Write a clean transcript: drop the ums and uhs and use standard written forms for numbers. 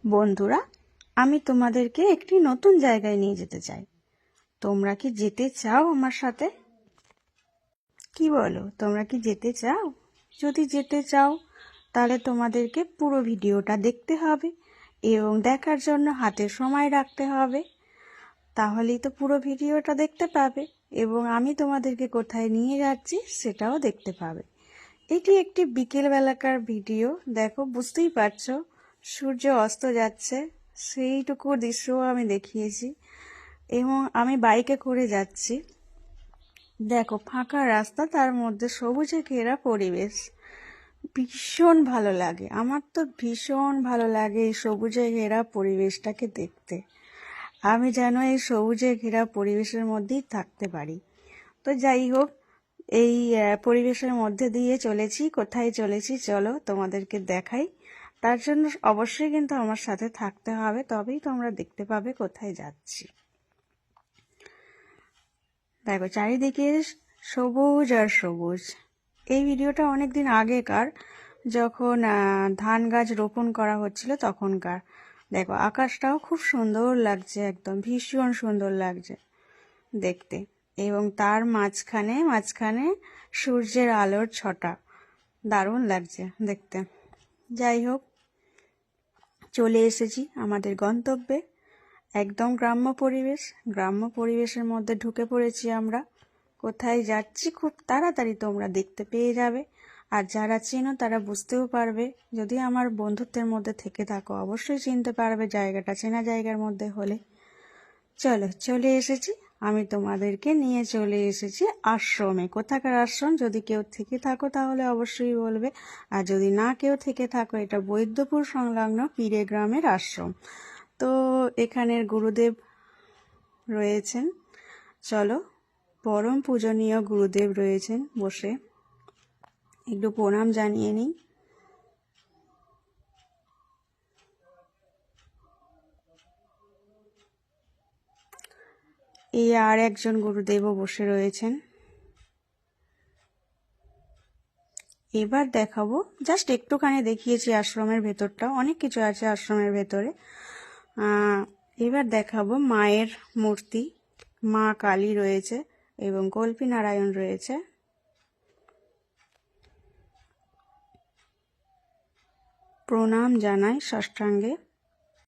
বন্ধুরা, আমি তোমাদেরকে একটি নতুন জায়গায় নিয়ে যেতে চাই। তোমরা কি যেতে চাও আমার সাথে? কি বলো, তোমরা কি যেতে চাও? যদি যেতে চাও তাহলে তোমাদেরকে পুরো ভিডিওটা দেখতে হবে এবং দেখার জন্য হাতে সময় রাখতে হবে। তাহলেই তো পুরো ভিডিওটা দেখতে পাবে এবং আমি তোমাদেরকে কোথায় নিয়ে যাচ্ছি সেটাও দেখতে পাবে। এটি একটি বিকেলবেলাকার ভিডিও। দেখো, বুঝতেই পারছো সূর্য অস্ত যাচ্ছে, সেইটুকু দৃশ্যও আমি দেখিয়েছি এবং আমি বাইকে করে যাচ্ছি। দেখো, ফাঁকা রাস্তা, তার মধ্যে সবুজে ঘেরা পরিবেশ। ভীষণ ভালো লাগে, আমার তো ভীষণ ভালো লাগে এই সবুজে ঘেরা পরিবেশটাকে দেখতে। আমি যেন এই সবুজে ঘেরা পরিবেশের মধ্যেই থাকতে পারি। তো যাই হোক, এই পরিবেশের মধ্যে দিয়ে চলেছি। কোথায় চলেছি চলো তোমাদেরকে দেখাই। তার জন্য অবশ্যই কিন্তু আমার সাথে থাকতে হবে, তবেই তোমরা দেখতে পাবে কোথায় যাচ্ছি। দেখো, চারিদিকে সবুজ আর সবুজ। এই ভিডিওটা অনেকদিন আগেকার, যখন ধান গাছ রোপণ করা হচ্ছিল তখনকার। দেখো, আকাশটাও খুব সুন্দর লাগছে, একদম ভীষণ সুন্দর লাগছে দেখতে। এবং তার মাঝখানে মাঝখানে সূর্যের আলোর ছটা, দারুণ লাগছে দেখতে। যাই হোক, চলে এসেছি আমাদের গন্তব্যে। একদম গ্রাম্য পরিবেশ, গ্রাম্য পরিবেশের মধ্যে ঢুকে পড়েছি আমরা। কোথায় যাচ্ছি খুব তাড়াতাড়ি তোমরা দেখতে পেয়ে যাবে। আর যারা চেনো তারা বুঝতেও পারবে। যদি আমার বন্ধুত্বের মধ্যে থেকে থাকো অবশ্যই চিনতে পারবে জায়গাটা, চেনা জায়গার মধ্যে হলে। চলো, চলে এসেছি। আমি তোমাদেরকে নিয়ে চলে এসেছি আশ্রমে। কোথাকার আশ্রম যদি কেউ থেকে থাকো তাহলে অবশ্যই বলবে, আর যদি না কেউ থেকে থাকো, এটা বৈদ্যপুর সংলগ্ন পীরে গ্রামের আশ্রম। তো এখানের গুরুদেব রয়েছেন। চলো, পরম পূজনীয় গুরুদেব রয়েছেন বসে, একটু প্রণাম জানিয়ে নিই। এই আর একজন গুরুদেবও বসে রয়েছেন। এবার দেখাবো, জাস্ট একটুখানি দেখিয়েছি আশ্রমের ভেতরটা, অনেক কিছু আছে আশ্রমের ভেতরে। এবার দেখাবো মায়ের মূর্তি। মা কালী রয়েছে এবং কল্পী নারায়ণ রয়েছে। প্রণাম জানাই সাষ্টাঙ্গে।